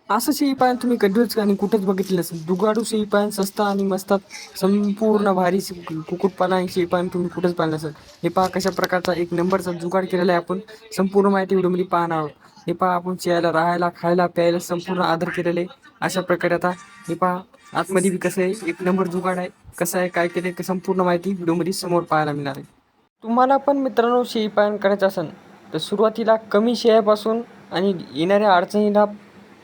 असं शेळीपालन तुम्ही कधीच आणि कुठेच बघितलं नसेल. जुगाडू शेळीपालन स्वस्त आणि मस्तात संपूर्ण भारी कुक्कुटपालन आणि शेळीपालन तुम्ही कुठेच पाहिलं नसेल. हे पहा कशा प्रकारचा एक नंबरचा जुगाड केलेला आहे आपण. संपूर्ण माहिती व्हिडिओमध्ये पाहणार आहोत. हे पहा आपण शेळ्याला राहायला, खायला, प्यायला संपूर्ण आदर केलेले अशा प्रकारे. आता हे पहा आतमध्ये बी कसं आहे, एक नंबर जुगाड आहे. कसं आहे, काय केले, संपूर्ण माहिती व्हिडिओमध्ये समोर पाहायला मिळणार आहे. तुम्हाला पण मित्रांनो शेळीपालन करायचं असेल तर सुरुवातीला कमी शेळ्यापासून आणि येणाऱ्या अडचणीला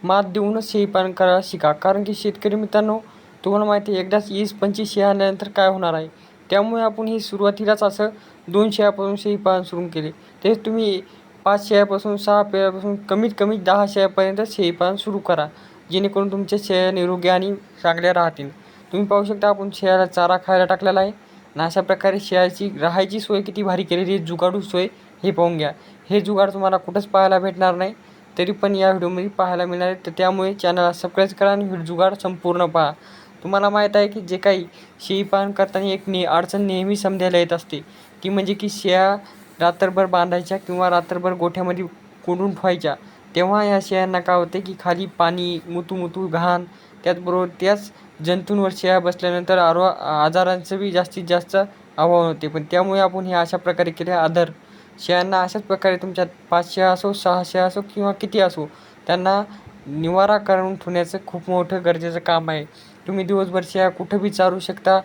मात देऊनच शेळीपालन करायला शिका. कारण की शेतकरी मित्रांनो, तुम्हाला माहिती आहे एकदाच 20-25 शेळ्या आणल्यानंतर काय होणार आहे. त्यामुळे आपण ही सुरुवातीलाच असं 2 शेळ्यापासून शेळीपालन सुरू केले. तेच तुम्ही 5 शेळ्यापासून 6 शेळ्यापासून कमीत कमी 10 शेळ्यापर्यंत शेळीपालन सुरू करा. जेणेकरून तुमच्या शेळ्या निरोगी आणि चांगल्या राहतील. तुम्ही पाहू शकता आपण शेळ्याला चारा खायला टाकलेला आहे आणि अशा प्रकारे शेळ्याची राहायची सोय किती भारी केलेली आहे, जुगाडू सोय. हे पाहून घ्या. हे जुगाड तुम्हाला कुठंच पाहायला भेटणार नाही. तरी पण या व्हिडिओमध्ये पाहायला मिळणार आहे. तर त्यामुळे चॅनलला सबस्क्राईब करा आणि जुगाड संपूर्ण पहा. तुम्हाला माहीत आहे की जे काही शेळीपालन करताना एक अडचण नेहमी समजायला येत असते, ती म्हणजे की शेळ्या रात्रभर बांधायच्या किंवा रात्रभर गोठ्यामध्ये कोंडून ठेवायच्या. तेव्हा या शेळ्यांना काय होते की खाली पाणी, मुतू घाण, त्याचबरोबर त्याच जंतूंवर शेळ्या बसल्यानंतर आजारांचं बी जास्तीत जास्त आव्हान होते. पण त्यामुळे आपण हे अशा प्रकारे केले आदर. शेळ्यांना अशाच प्रकारे तुमच्या 5 शेळ्या असो, 6 शेळ्या असो किंवा किती असो, त्यांना निवारा करून ठेवण्याचं खूप मोठं गरजेचं काम आहे. तुम्ही दिवसभर शेळ्या कुठं बी चारू शकता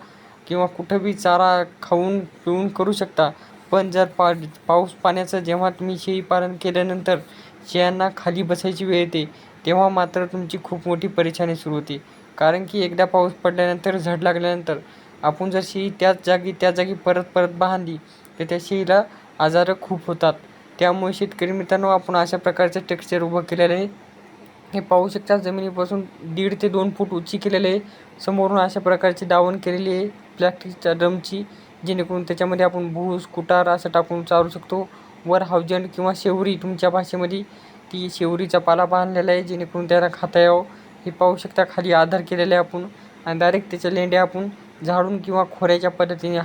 किंवा कुठं बी चारा खाऊन पिऊन करू शकता. पण जर पाऊस पाण्याचं जेव्हा तुम्ही शेळीपालन केल्यानंतर शेळ्यांना खाली बसायची वेळ येते, तेव्हा मात्र तुमची खूप मोठी परेशानी सुरू होते. कारण की एकदा पाऊस पडल्यानंतर, झड लागल्यानंतर आपण जर शेळी त्याच जागी परत परत बांधली तर त्या शेळीला आजार खूप होतात. त्यामुळे शेतकरी मित्रांनो, आपण अशा प्रकारचं टेक्स्चर उभं केलेलं आहे. हे पाहू शकता जमिनीपासून 1.5 ते 2 फूट उंची केलेले आहे. समोरून अशा प्रकारची दावण केलेली आहे प्लॅस्टिकच्या ड्रमची, जेणेकरून त्याच्यामध्ये आपण भूस, कुटार असं टाकून चारू शकतो. वर हावजंड किंवा शेवरी तुमच्या भाषेमध्ये, ती शेवरीचा पाला बांधलेला आहे जेणेकरून त्याला खाता यावं. हे पाहू शकता खाली आधार केलेले आहे आपण आणि डायरेक्ट त्याच्या लेंड्या आपण झाडून किंवा खोऱ्याच्या पद्धतीने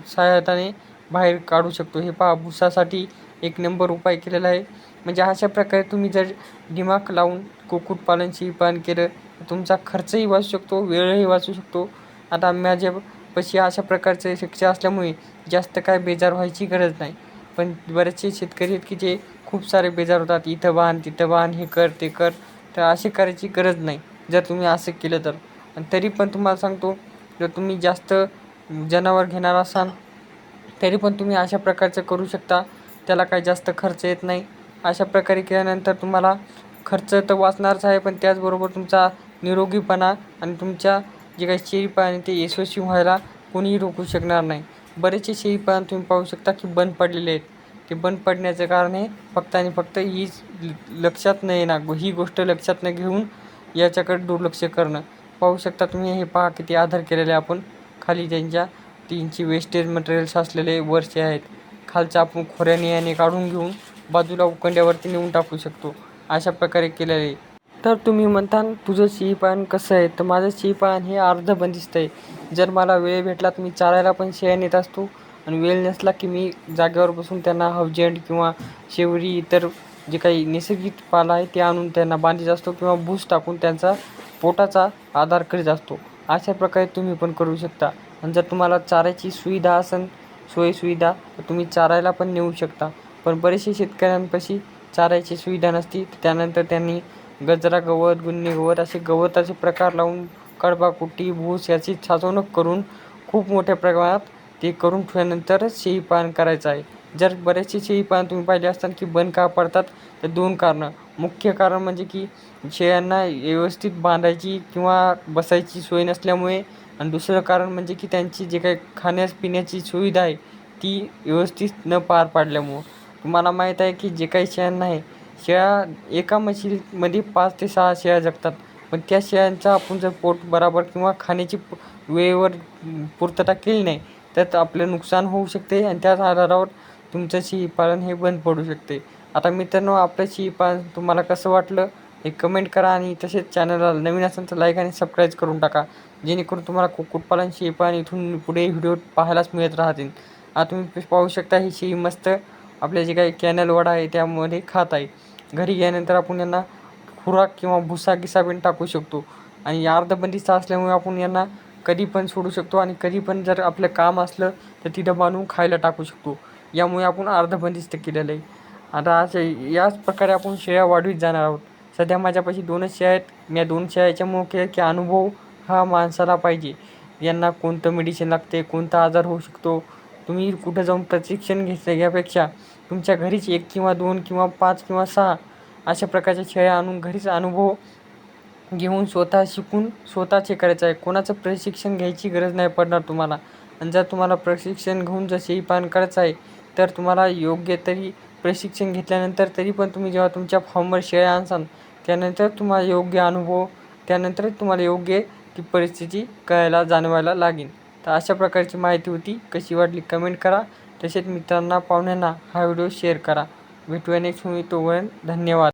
सहायताने बाहेर काढू शकतो. हे पहा भुसासाठी एक नंबर उपाय केलेला आहे. म्हणजे अशा प्रकारे तुम्ही जर दिमाग लावून कुक्कुटपालन, शेळीपालन केलं तर तुमचा खर्चही वाचू शकतो, वेळही वाचू शकतो. आता माझ्यापाशी अशा प्रकारचे शिक्षा असल्यामुळे जास्त काय बेजार व्हायची गरज नाही. पण बरेचसे शेतकरी आहेत की जे खूप सारे बेजार होतात, इथं बांध, तिथं बांध, हे कर, ते कर. तर असे करायची गरज नाही जर तुम्ही असं केलं तर. आणि तरी पण तुम्हाला सांगतो, जर तुम्ही जास्त जनावर घेणार असाल तरी पण तुम्ही अशा प्रकारचं करू शकता. त्याला काही जास्त खर्च येत नाही. अशा प्रकारे केल्यानंतर तुम्हाला खर्च तर वाचणारच आहे, पण त्याचबरोबर तुमचा निरोगीपणा आणि तुमच्या जे काही शेळीपालन ते यशस्वी व्हायला कोणीही रोखू शकणार नाही. बरेचसे शेळीपालन तुम्ही पाहू शकता की बंद पडलेले आहेत. ते बंद पडण्याचं कारण हे फक्त आणि फक्त लक्षात न येणं, ही गोष्ट लक्षात न घेऊन याच्याकडे दुर्लक्ष करणं. पाहू शकता तुम्ही. हे पहा किती आधार केलेले आपण. खाली त्यांच्या 3ची वेस्टेज मटेरियल्स असलेले वरचे आहेत. खालचं आपण खोऱ्याने याने काढून घेऊन बाजूला उकंड्यावरती नेऊन टाकू शकतो. अशा प्रकारे केलेले आहे. तर तुम्ही म्हणता तुझं शेळीपालन कसं आहे, तर माझं शेळीपालन हे अर्ध बंदिस्त आहे. जर मला वेळ भेटला तर मी चारायला पण शेळ्या नेत असतो आणि वेळ नसला की मी जागेवर बसून त्यांना हवजंड किंवा शेवरी, इतर जे काही नैसर्गिक पाला आहे ते आणून त्यांना बांधत असतो किंवा भूस टाकून त्यांचा पोटाचा आधार करीत असतो. अशा प्रकारे तुम्ही पण करू शकता. आणि जर तुम्हाला चाऱ्याची सुविधा असेल, सोयीसुविधा, तर तुम्ही चारायला पण नेऊ शकता. पण बरेचसे शेतकऱ्यांपाशी चारायची सुविधा नसती. त्यानंतर त्यांनी गजरा गवत, गुन्हे गवत असे गवताचे प्रकार लावून कडबा, कुट्टी, भूस याची साचवणूक करून खूप मोठ्या प्रमाणात ते करून ठेवल्यानंतरच शेळीपालन करायचं आहे. जर बरेचसे शेळीपालन तुम्ही पाहिले असताल की बंद का पडतात, तर 2 कारणं. मुख्य कारण म्हणजे की शेळ्यांना व्यवस्थित बांधायची किंवा बसायची सोय नसल्यामुळे, आणि दुसरं कारण म्हणजे की त्यांची जे काही खाण्यापिण्याची सुविधा आहे ती व्यवस्थित न पार पाडल्यामुळं. तुम्हाला माहीत आहे की जे काही शेळ्यांना आहे, शेळ्या एका म्हशीमध्ये 5 ते 6 शेळ्या जगतात. पण त्या शेळ्यांचा आपण जर पोट बरोबर किंवा खाण्याची वेळेवर पूर्तता केली नाही तर आपलं नुकसान होऊ शकते आणि त्याच आधारावर तुमचं शेळीपालन हे बंद पडू शकते. आता मित्रांनो, आपलं शेळीपालन तुम्हाला कसं वाटलं हे कमेंट करा आणि तसेच चॅनलला नवीन असेल तर लाईक आणि सबस्क्राईब करून टाका. जेणेकरून तुम्हाला कुक्कुटपालन, शेळीपालन इथून पुढे व्हिडिओ पाहायलाच मिळत राहतील. आता तुम्ही पाहू शकता ही शेळी मस्त आपले जे काही कॅनल वडा आहे त्यामध्ये खात आहे. घरी गेल्यानंतर आपण यांना खुराक किंवा भुसा गिसा पण टाकू शकतो. आणि अर्धबंदिस्त असल्यामुळे आपण यांना कधी पण सोडू शकतो आणि कधी पण जर आपलं काम असलं तर तिथं बांधून खायला टाकू शकतो. यामुळे आपण अर्धबंदिस्त केलेलं आहे. आता असे याच प्रकारे आपण शेळ्या वाढवीत जाणार आहोत. सध्या माझ्यापाशी 2च शेळ्या आहेत. मी 2 शेळ्या याच्यामुळे केल्या की अनुभव हा माणसाला पाहिजे. यांना कोणतं मेडिसिन लागते, कोणता आजार होऊ शकतो. तुम्ही कुठं जाऊन प्रशिक्षण घ्यापेक्षा तुमच्या घरीच 1 किंवा 2 किंवा 5 किंवा 6 अशा प्रकारच्या शेळ्या आणून घरीच अनुभव घेऊन स्वतः शिकून स्वतःचे करायचं आहे. कोणाचं प्रशिक्षण घ्यायची गरज नाही पडणार तुम्हाला. आणि जर तुम्हाला प्रशिक्षण घेऊन जर शेळीपालन करायचं आहे तर तुम्हाला योग्य तरी प्रशिक्षण घेतल्यानंतर तरी पण तुम्ही जेव्हा तुमच्या फार्मवर शेळ्या आणसाल त्यानंतर तुम्हाला योग्य अनुभव त्यानंतरच तुम्हाला योग्य ती परिस्थिती कळायला जाणवायला लागेल. तर अशा प्रकारची माहिती होती. कशी वाटली कमेंट करा. तसेच मित्रांना पाहुण्यांना हा व्हिडिओ शेअर करा. भेटूया नेक्स्ट व्हिडिओ. तोपर्यंत धन्यवाद.